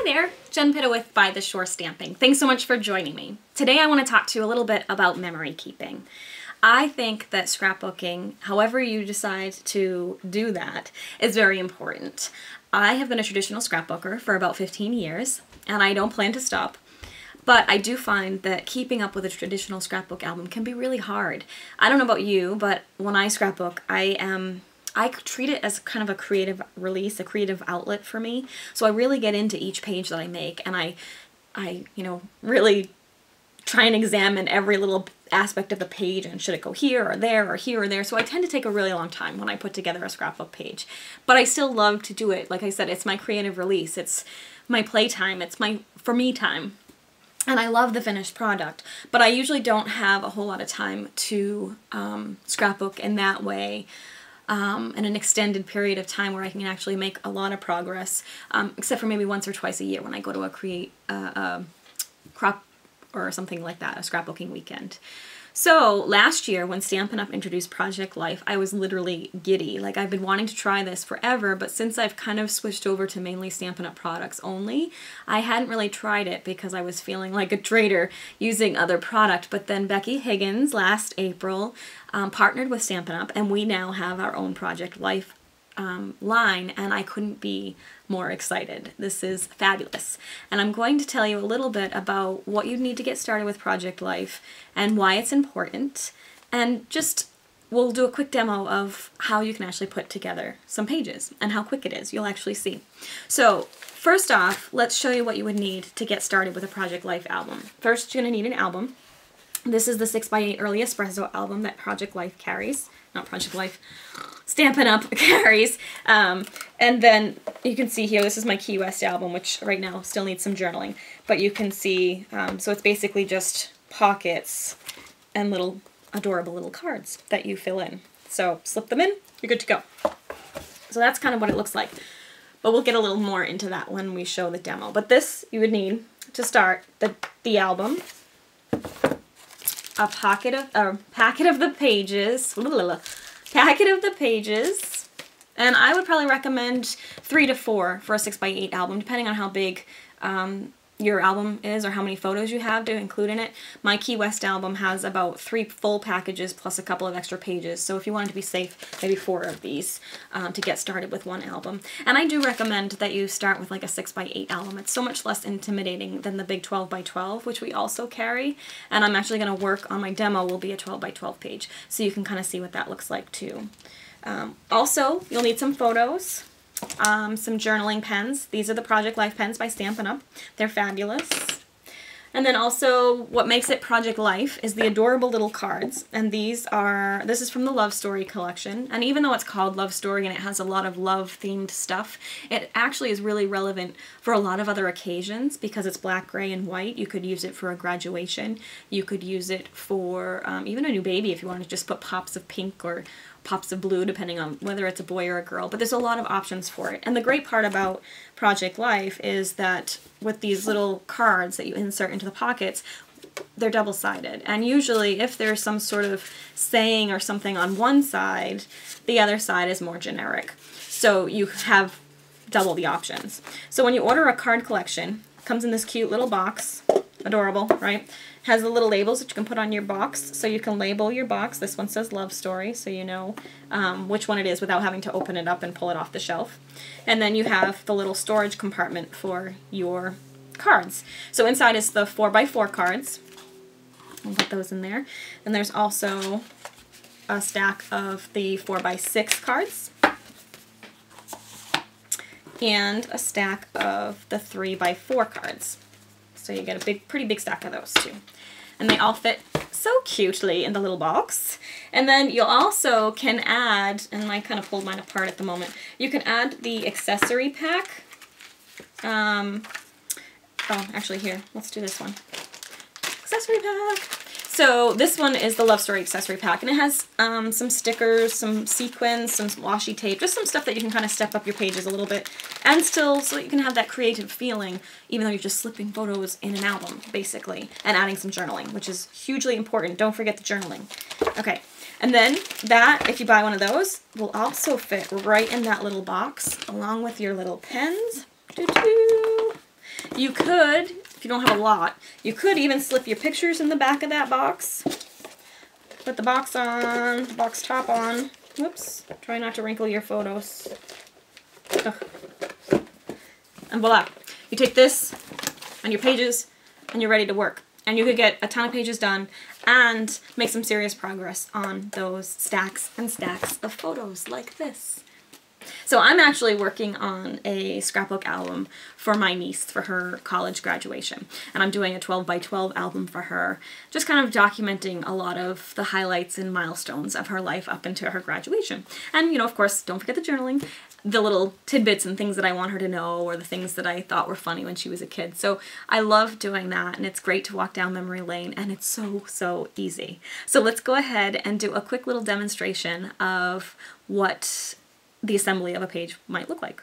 there, Jen Pitta with By the Shore Stamping. Thanks so much for joining me. Today I want to talk to you a little bit about memory keeping. I think that scrapbooking, however you decide to do that, is very important. I have been a traditional scrapbooker for about 15 years, and I don't plan to stop. But I do find that keeping up with a traditional scrapbook album can be really hard. I don't know about you, but when I scrapbook, I treat it as kind of a creative release, a creative outlet for me. So I really get into each page that I make, and I really try and examine every little aspect of the page, and should it go here or there or here or there. So I tend to take a really long time when I put together a scrapbook page. But I still love to do it. Like I said, it's my creative release. It's my playtime. It's my for me time. And I love the finished product, but I usually don't have a whole lot of time to scrapbook in that way. In an extended period of time where I can actually make a lot of progress, except for maybe once or twice a year when I go to a crop or something like that, a scrapbooking weekend. So last year when Stampin' Up! Introduced Project Life, I was literally giddy. Like, I've been wanting to try this forever, but since I've kind of switched over to mainly Stampin' Up! Products only, I hadn't really tried it because I was feeling like a traitor using other product. But then Becky Higgins last April partnered with Stampin' Up! And we now have our own Project Life line, and I couldn't be more excited. This is fabulous. And I'm going to tell you a little bit about what you need to get started with Project Life and why it's important, and just we'll do a quick demo of how you can actually put together some pages and how quick it is. You'll actually see. So first off, let's show you what you would need to get started with a Project Life album. First, you're going to need an album. This is the 6x8 Early Espresso album that Project Life carries. Not Project Life, Stampin' Up! Carries. And then you can see here, this is my Key West album, which right now still needs some journaling. But you can see, so it's basically just pockets and little adorable little cards that you fill in. So slip them in, you're good to go. So that's kind of what it looks like. But we'll get a little more into that when we show the demo. But this you would need to start the album. A packet of the pages, and I would probably recommend 3 to 4 for a 6x8 album, depending on how big your album is or how many photos you have to include in it. My Key West album has about 3 full packages plus a couple of extra pages, so if you wanted to be safe, maybe 4 of these to get started with one album. And I do recommend that you start with like a 6x8 album. It's so much less intimidating than the big 12x12, which we also carry, and I'm actually going to work on my demo will be a 12x12 page, so you can kind of see what that looks like too. Also, you'll need some photos. Some journaling pens. These are the Project Life pens by Stampin' Up! They're fabulous. And then also what makes it Project Life is the adorable little cards. And this is from the Love Story collection. And even though it's called Love Story and it has a lot of love-themed stuff, it actually is really relevant for a lot of other occasions because it's black, gray, and white. You could use it for a graduation. You could use it for even a new baby if you want to just put pops of pink or pops of blue, depending on whether it's a boy or a girl, but there's a lot of options for it. And the great part about Project Life is that with these little cards that you insert into the pockets, they're double-sided. And usually if there's some sort of saying or something on one side, the other side is more generic. So you have double the options. So when you order a card collection, it comes in this cute little box. Adorable, right? Has the little labels that you can put on your box, so you can label your box. This one says Love Story, so you know which one it is without having to open it up and pull it off the shelf. And then you have the little storage compartment for your cards. So inside is the 4x4 cards. I'll put those in there. And there's also a stack of the 4x6 cards. And a stack of the 3x4 cards. So you get a pretty big stack of those too. And they all fit so cutely in the little box. And then you also can add, and I kind of pulled mine apart at the moment, you can add the accessory pack. Oh, actually here, let's do this one. Accessory pack. So this one is the Love Story accessory pack, and it has some stickers, some sequins, some washi tape, just some stuff that you can kind of step up your pages a little bit, and still so that you can have that creative feeling, even though you're just slipping photos in an album, basically, and adding some journaling, which is hugely important. Don't forget the journaling. Okay, and then that, if you buy one of those, will also fit right in that little box, along with your little pens. Doo-doo. You could, if you don't have a lot, you could even slip your pictures in the back of that box. Put the box on, the box top on. Whoops, try not to wrinkle your photos. Ugh. And voila, you take this and your pages and you're ready to work. And you could get a ton of pages done and make some serious progress on those stacks and stacks of photos like this. So I'm actually working on a scrapbook album for my niece for her college graduation. And I'm doing a 12 by 12 album for her, just kind of documenting a lot of the highlights and milestones of her life up into her graduation. And, you know, of course, don't forget the journaling, the little tidbits and things that I want her to know, or the things that I thought were funny when she was a kid. So I love doing that, and it's great to walk down memory lane, and it's so easy. So let's go ahead and do a quick little demonstration of what the assembly of a page might look like.